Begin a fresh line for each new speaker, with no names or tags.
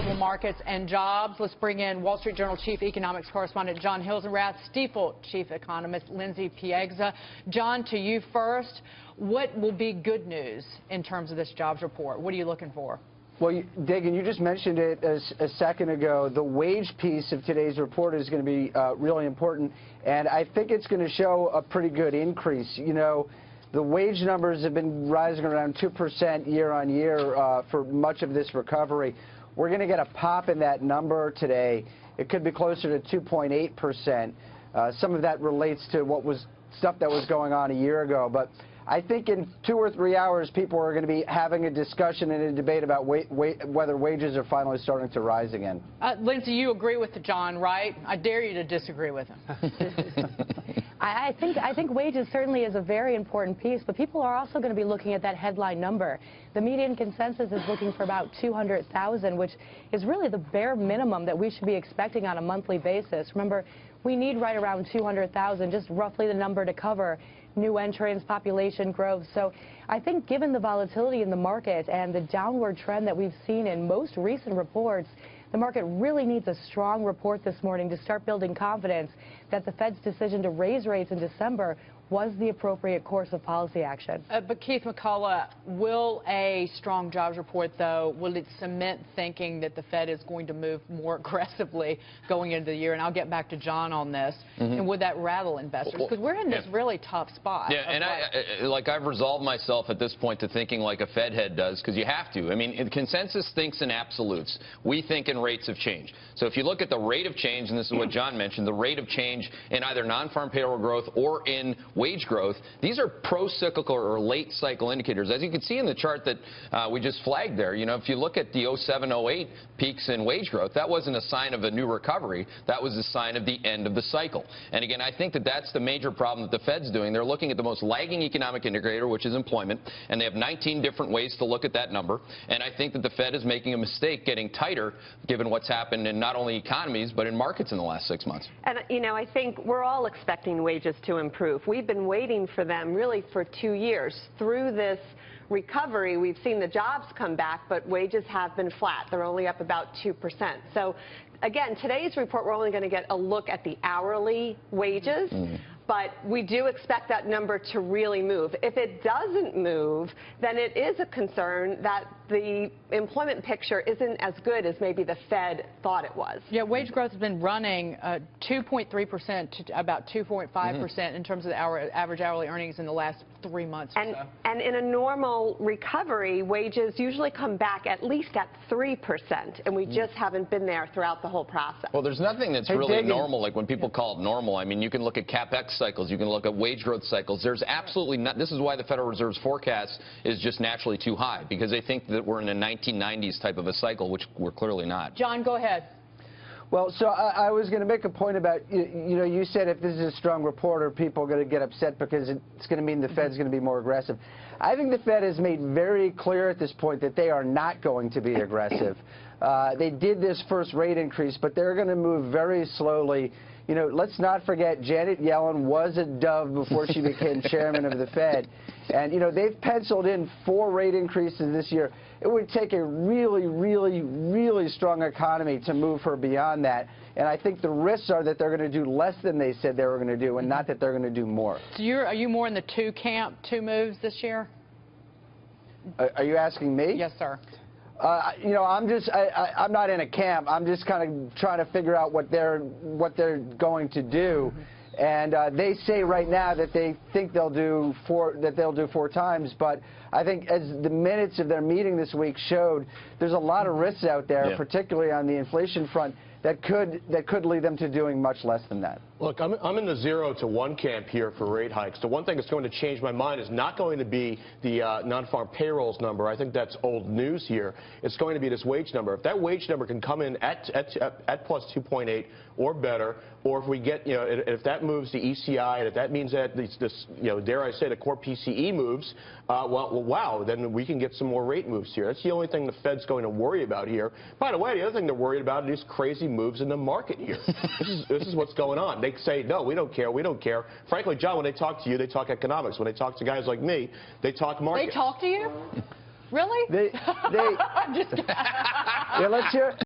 global markets and jobs. Let's bring in Wall Street Journal Chief Economics Correspondent John Hilsenrath, Stifel Chief Economist Lindsey Piegza. John, to you first. What will be good news in terms of this jobs report? What are you looking for?
Well, Dagan, you just mentioned it a second ago. The wage piece of today's report is going to be really important, and I think it's going to show a pretty good increase. You know, the wage numbers have been rising around 2% year on year for much of this recovery. We're going to get a pop in that number today. It could be closer to 2.8%. Some of that relates to what was stuff that was going on a year ago, but I think in 2 or 3 hours, people are going to be having a discussion and a debate about whether wages are finally starting to rise again.
Lindsey, you agree with John, right? I dare you to disagree with him.
I think wages certainly is a very important piece, but people are also going to be looking at that headline number. The median consensus is looking for about 200,000, which is really the bare minimum that we should be expecting on a monthly basis. Remember, we need right around 200,000, just roughly the number to cover new entrants, population growth. So I think given the volatility in the market and the downward trend that we've seen in most recent reports, the market really needs a strong report this morning to start building confidence that the Fed's decision to raise rates in December was the appropriate course of policy action.
But Keith McCullough, will a strong jobs report, though, will it cement thinking that the Fed is going to move more aggressively going into the year? And I'll get back to John on this. And would that rattle investors? Because we're in this really tough spot.
Yeah, and I've resolved myself at this point to thinking like a Fed head does, because you have to. I mean, consensus thinks in absolutes. We think in rates of change. So if you look at the rate of change, and this is what John mentioned, the rate of change in either non-farm payroll growth or in wage growth, these are pro-cyclical or late cycle indicators. As you can see in the chart that we just flagged there, you know, if you look at the 07-08 peaks in wage growth, that wasn't a sign of a new recovery. That was a sign of the end of the cycle. And again, I think that that's the major problem that the Fed's doing. They're looking at the most lagging economic indicator, which is employment, and they have 19 different ways to look at that number. And I think that the Fed is making a mistake getting tighter, given what's happened in not only economies, but in markets in the last 6 months.
And, you know, I think we're all expecting wages to improve. We've been waiting for them really for 2 years. Through this recovery, we've seen the jobs come back, but wages have been flat. They're only up about 2%. So, again, today's report, we're only going to get a look at the hourly wages. But we do expect that number to really move. If it doesn't move, then it is a concern that the employment picture isn't as good as maybe the Fed thought it was.
Yeah, wage growth has been running 2.3% to about 2.5% in terms of the average hourly earnings in the last 3 months or so.
And in a normal recovery, wages usually come back at least at 3%, and we just haven't been there throughout the whole process.
Well, there's nothing that's really normal, like when people call it normal. I mean, you can look at CapEx cycles, you can look at wage growth cycles. There's absolutely not. This is why the Federal Reserve's forecast is just naturally too high, because they think that we're in a 1990s type of a cycle, which we're clearly not.
John, go ahead.
Well, so I was going to make a point about, you know, you said if this is a strong report, are people going to get upset because it's going to mean the Fed's going to be more aggressive. I think the Fed has made very clear at this point that they are not going to be aggressive. They did this first rate increase, but they're going to move very slowly. You know, let's not forget Janet Yellen was a dove before she became chairman of the Fed. And, you know, they've penciled in 4 rate increases this year. It would take a really, really, really strong economy to move her beyond that. And I think the risks are that they're going to do less than they said they were going to do, and not that they're going to do more.
So are you more in the two moves this year?
Are you asking me?
Yes, sir.
You know, I'm not in a camp. I'm just kind of trying to figure out what they're going to do. And they say right now that they think they'll do 4 times, but I think as the minutes of their meeting this week showed, there's a lot of risks out there, particularly on the inflation front, that could lead them to doing much less than that.
Look, I'm in the 0 to 1 camp here for rate hikes. The one thing that's going to change my mind is not going to be the non-farm payrolls number. I think that's old news here. It's going to be this wage number. If that wage number can come in at plus 2.8 or better, or if we get, you know, if that moves the ECI, and if that means that this, you know, dare I say, the core PCE moves, well, wow, then we can get some more rate moves here. That's the only thing the Fed's going to worry about here. By the way, the other thing they're worried about is crazy moves in the market here. This is what's going on. They say, no, we don't care, we don't care. Frankly, John, when they talk to you, they talk economics. When they talk to guys like me, they talk market.
They talk to you? Really?
I'm
just kidding.
Yeah, let's hear